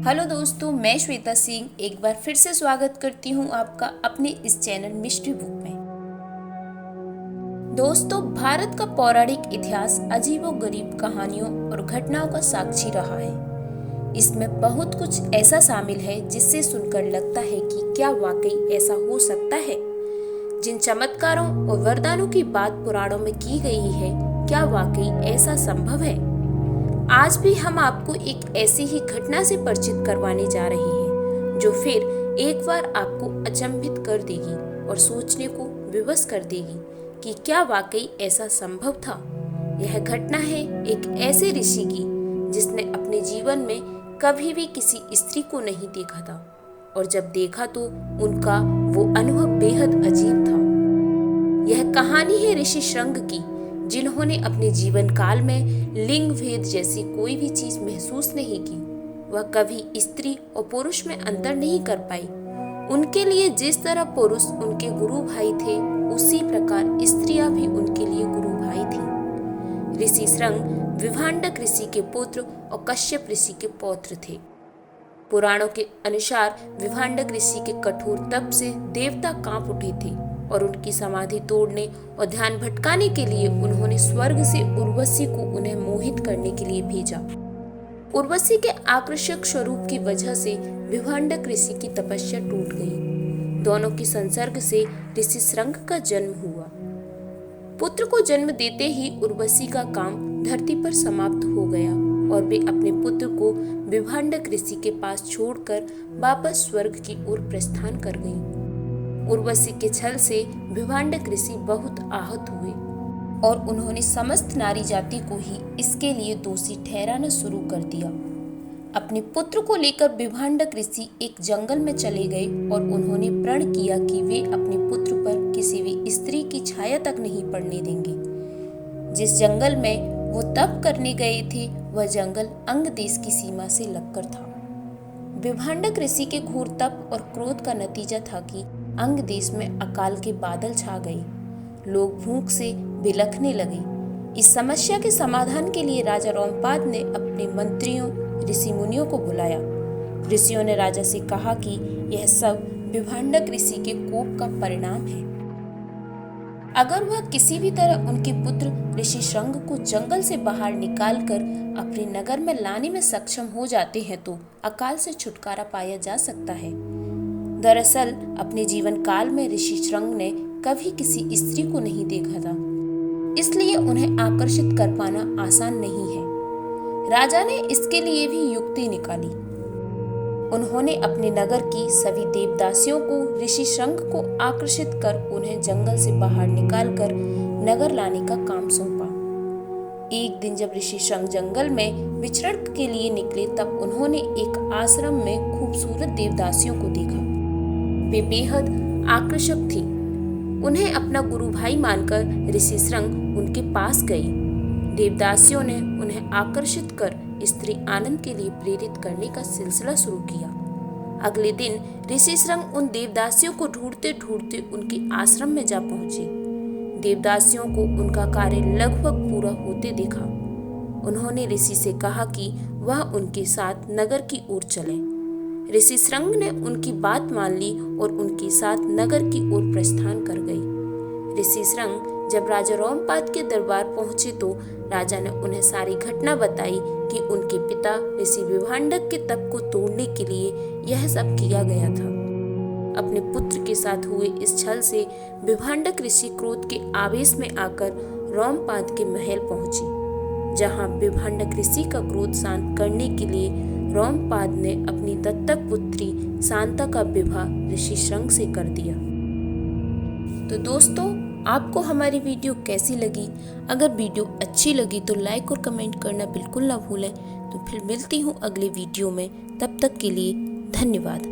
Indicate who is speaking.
Speaker 1: Hello दोस्तों, मैं श्वेता सिंह एक बार फिर से स्वागत करती हूँ आपका अपने इस चैनल मिस्ट्री बुक में। दोस्तों, भारत का पौराणिक इतिहास अजीबोगरीब कहानियों और घटनाओं का साक्षी रहा है। इसमें बहुत कुछ ऐसा शामिल है जिससे सुनकर लगता है कि क्या वाकई ऐसा हो सकता है। जिन चमत्कारों और वरदानों की बात पुराणों में की गई है, क्या वाकई ऐसा संभव है? आज भी हम आपको एक ऐसी ही घटना से परिचित करवाने जा रहे हैं जो फिर एक बार आपको अचंभित कर देगी और सोचने को विवश कर देगी कि क्या वाकई ऐसा संभव था। यह घटना है एक ऐसे ऋषि की जिसने अपने जीवन में कभी भी किसी स्त्री को नहीं देखा था, और जब देखा तो उनका वो अनुभव बेहद अजीब था। यह कहानी है ऋषि श्रंग की, जिन्होंने अपने जीवन काल में लिंग भेद जैसी कोई भी चीज महसूस नहीं की। वह कभी स्त्री और पुरुष में अंतर नहीं कर पाई। उनके लिए जिस तरह पुरुष उनके गुरु भाई थे, उसी प्रकार स्त्रियां भी उनके लिए गुरु भाई थी। ऋषि श्रंग विभांडक ऋषि के पुत्र और कश्यप ऋषि के पौत्र थे। पुराणों के अनुसार विभांडक ऋषि के कठोर तप से देवता कांप उठे थे और उनकी समाधि तोड़ने और ध्यान भटकाने के लिए उन्होंने स्वर्ग से उर्वशी को उन्हें मोहित करने के लिए भेजा। उर्वशी के आकर्षक स्वरूप की वजह से विभांडक ऋषि की तपस्या टूट गई। दोनों की संसर्ग से ऋषि श्रंग का जन्म हुआ। पुत्र को जन्म देते ही उर्वशी का काम धरती पर समाप्त हो गया और वे अपने पुत्र को विभांडक ऋषि के पास छोड़कर वापस स्वर्ग की ओर प्रस्थान कर गईं। उर्वशी के छल से विभांडक ऋषि बहुत आहत हुए और उन्होंने समस्त नारी जाति को ही इसके लिए दोषी ठहराना शुरू कर दिया। अपने पुत्र को लेकर विभांडक ऋषि एक जंगल में चले गए और उन्होंने प्रण किया कि वे अपने पुत्र पर किसी भी स्त्री की छाया तक नहीं पड़ने देंगे। जिस जंगल में वो तप करने गए थे, वह जंगल अंग देश की सीमा से लगकर था। विभांडक ऋषि के घोर तप और क्रोध का नतीजा था कि अंग देश में अकाल के बादल छा गए। लोग भूख से बिलखने लगे। इस समस्या के समाधान के लिए राजा रोमपाद ने अपने मंत्रियों ऋषि मुनियों को बुलाया। ऋषियों ने राजा से कहा कि यह सब विभांडक ऋषि के कोप का परिणाम है। अगर वह किसी भी तरह उनके पुत्र ऋषि श्रंग को जंगल से बाहर निकालकर अपने नगर में लाने में सक्षम हो जाते हैं तो अकाल से छुटकारा पाया जा सकता है। दरअसल अपने जीवन काल में ऋषि श्रंग ने कभी किसी स्त्री को नहीं देखा था, इसलिए उन्हें आकर्षित कर पाना आसान नहीं है। राजा ने इसके लिए भी युक्ति निकाली। उन्होंने अपने नगर की सभी देवदासियों को ऋषि श्रंग को आकर्षित कर उन्हें जंगल से बाहर निकालकर नगर लाने का काम सौंपा। एक दिन जब ऋषि श्रंग जंगल में विचरण के लिए निकले, तब उन्होंने एक आश्रम में खूबसूरत देवदासियों को देखा। वे बेहद आकर्षक थीं। उन्हें अपना गुरु भाई मानकर ऋषि श्रंग उनके पास गए। देवदासियों ने उन्हें आकर्षित कर स्त्री आनंद के लिए प्रेरित करने का सिलसिला शुरू किया। अगले दिन ऋषि श्रंग उन देवदासियों को ढूंढते ढूंढते उनके आश्रम में जा पहुंचे। देवदासियों को उनका कार्य लगभग पूरा होते देखा। उन्होंने ऋषि से कहा कि वह उनके साथ नगर की ओर चले। ऋषि श्रंग ने उनकी बात मान ली और उनके साथ नगर की ओर प्रस्थान कर गए। ऋषि श्रंग जब राजा रोमपाद के दरबार पहुंचे तो राजा ने उन्हें सारी घटना बताई कि उनके पिता ऋषि विभांडक के तप को तोड़ने के लिए यह सब किया गया था। अपने पुत्र के साथ हुए इस छल से विभांडक ऋषि क्रोध के आवेश में आकर रोमपाद के महल पहुंचे, जहां विभांडक ऋषि का क्रोध शांत करने के लिए रोमपाद ने अपनी दत्तक पुत्री शांता का विवाह ऋषि श्रंग से कर दिया। तो दोस्तों, आपको हमारी वीडियो कैसी लगी? अगर वीडियो अच्छी लगी तो लाइक और कमेंट करना बिल्कुल ना भूलें। तो फिर मिलती हूँ अगले वीडियो में। तब तक के लिए धन्यवाद।